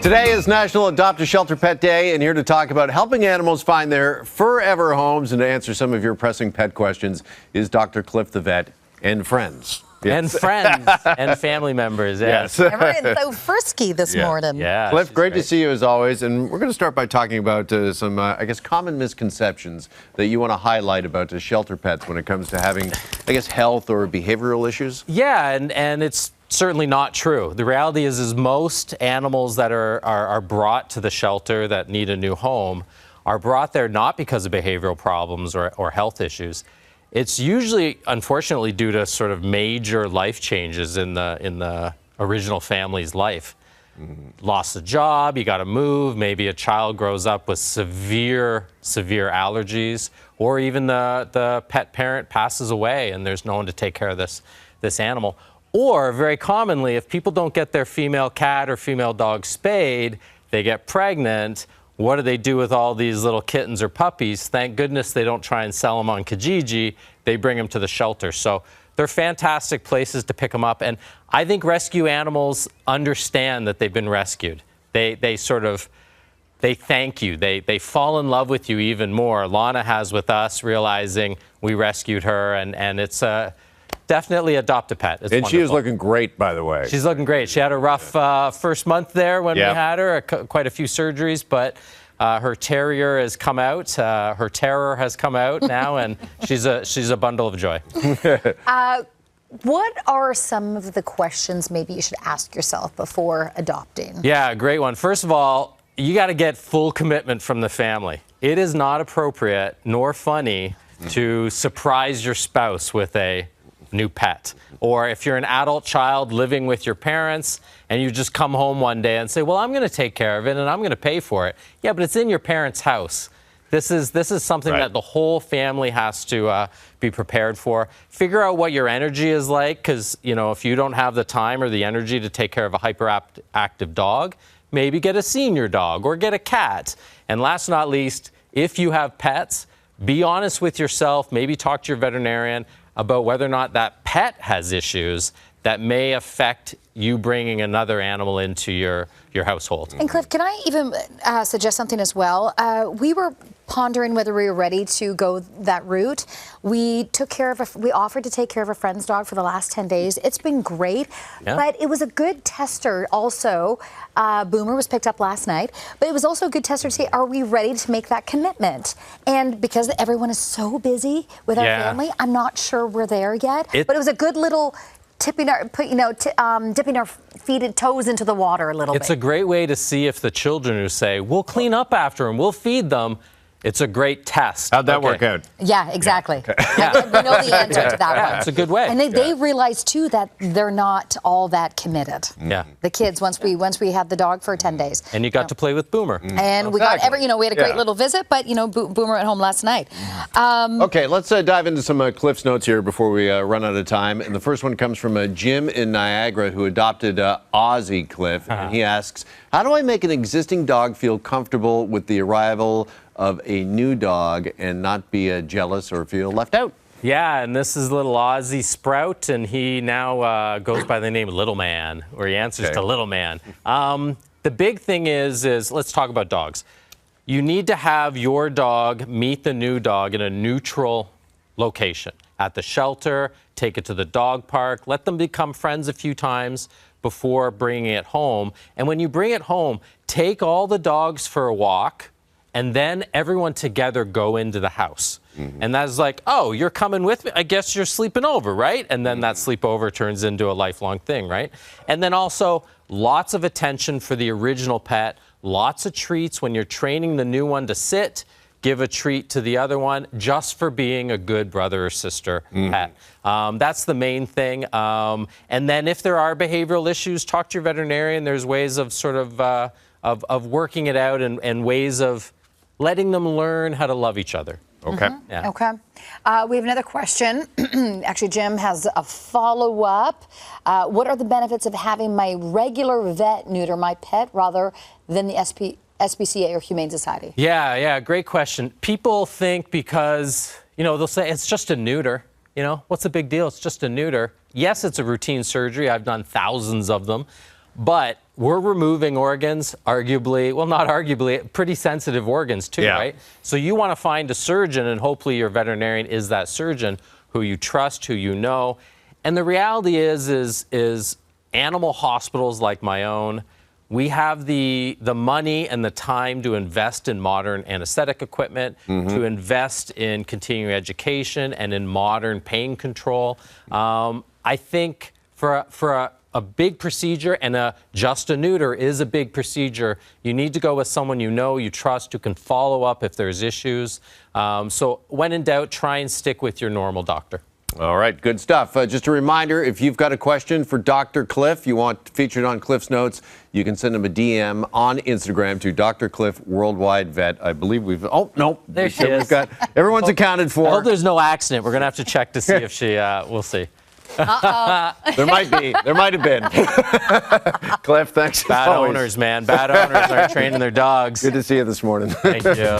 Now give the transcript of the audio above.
Today is National Adopt a Shelter Pet Day, and here to talk about helping animals find their forever homes and to answer some of your pressing pet questions is Dr. Cliff the vet and friends. Yes. And friends and family members, yes. Everyone's so frisky this morning. Yeah, Cliff, great to see you as always. And we're going to start by talking about some, I guess, common misconceptions that you want to highlight about shelter pets when it comes to having, I guess, health or behavioral issues. Yeah, and it's certainly not true. The reality is most animals that are brought to the shelter that need a new home are brought there not because of behavioral problems or health issues. It's usually, unfortunately, due to sort of major life changes in the original family's life. Lost a job, you got to move, maybe a child grows up with severe allergies, or even the pet parent passes away and there's no one to take care of this animal. Or very commonly, if people don't get their female cat or female dog spayed, they get pregnant. What do they do with all these little kittens or puppies? Thank goodness they don't try and sell them on Kijiji. They bring them to the shelter. So they're fantastic places to pick them up. And I think rescue animals understand that they've been rescued. They thank you. They fall in love with you even more. Lana has with us, realizing we rescued her, and it's definitely adopt a pet. It's wonderful. She is looking great, by the way. She's looking great. She had a rough first month there when we had her, quite a few surgeries, but her terrier has come out. Her terror has come out now, and she's a bundle of joy. What are some of the questions maybe you should ask yourself before adopting? Yeah, great one. First of all, you got to get full commitment from the family. It is not appropriate nor funny to surprise your spouse with a new pet. Or if you're an adult child living with your parents and you just come home one day and say, well, I'm going to take care of it and I'm going to pay for it. Yeah, but it's in your parents' house. This is something that the whole family has to be prepared for. Figure out what your energy is like, because if you don't have the time or the energy to take care of a hyperactive dog, maybe get a senior dog or get a cat. And last but not least, if you have pets, be honest with yourself, maybe talk to your veterinarian about whether or not that pet has issues that may affect you bringing another animal into your household. And Cliff, can I even suggest something as well? We were pondering whether we were ready to go that route. We offered to take care of a friend's dog for the last 10 days. It's been great, but it was a good tester also. Boomer was picked up last night, but it was also a good tester to see, are we ready to make that commitment? And because everyone is so busy with our family, I'm not sure we're there yet, but it was a good little dipping our feet and toes into the water a little bit. It's a great way to see if the children who say, we'll clean up after them, we'll feed them. It's a great test. How'd that work out? Yeah, exactly. Yeah. Okay. We know the answer to that one. It's a good way. And they realize too that they're not all that committed. Yeah. The kids once we had the dog for 10 days. And you got to play with Boomer. And we got we had a great little visit, but Boomer went home last night. Okay, let's dive into some Cliff's notes here before we run out of time. And the first one comes from Jim in Niagara, who adopted Ozzy, Cliff. And he asks, how do I make an existing dog feel comfortable with the arrival of a new dog and not be jealous or feel left out? Yeah, and this is little Ozzy Sprout, and he now goes by the name Little Man, or he answers to Little Man. The big thing is let's talk about dogs. You need to have your dog meet the new dog in a neutral location. At the shelter, take it to the dog park, let them become friends a few times before bringing it home. And when you bring it home, take all the dogs for a walk, and then everyone together go into the house. And that's like, oh, you're coming with me? I guess you're sleeping over, right? And then that sleepover turns into a lifelong thing, right? And then also lots of attention for the original pet, lots of treats when you're training the new one to sit. Give a treat to the other one just for being a good brother or sister pet. That's the main thing. And then if there are behavioral issues, talk to your veterinarian. There's ways of sort of working it out and ways of letting them learn how to love each other. Okay. Yeah. Okay. We have another question. Actually, Jim has a follow-up. What are the benefits of having my regular vet neuter my pet rather than the SPCA or Humane Society? Yeah, great question. People think because, they'll say it's just a neuter. What's the big deal? It's just a neuter. Yes, it's a routine surgery. I've done thousands of them. But we're removing organs, arguably, well, not arguably, pretty sensitive organs too, Yeah. right? So you want to find a surgeon, and hopefully your veterinarian is that surgeon who you trust, who you know. And the reality is animal hospitals like my own, we have the money and the time to invest in modern anesthetic equipment, to invest in continuing education and in modern pain control. I think for a big procedure, and just a neuter is a big procedure, you need to go with someone you know, you trust, who can follow up if there's issues. So when in doubt, try and stick with your normal doctor. All right, good stuff. Just a reminder, if you've got a question for Dr. Cliff, you want featured on Cliff's Notes, you can send him a DM on Instagram to Dr. Cliff Worldwide Vet. I believe we've, oh, no. There she is. Everyone's accounted for. I hope there's no accident. We're going to have to check to see if she, we'll see. There might be. There might have been. Cliff, thanks. Bad owners, man. Bad owners aren't training their dogs. Good to see you this morning. Thank you.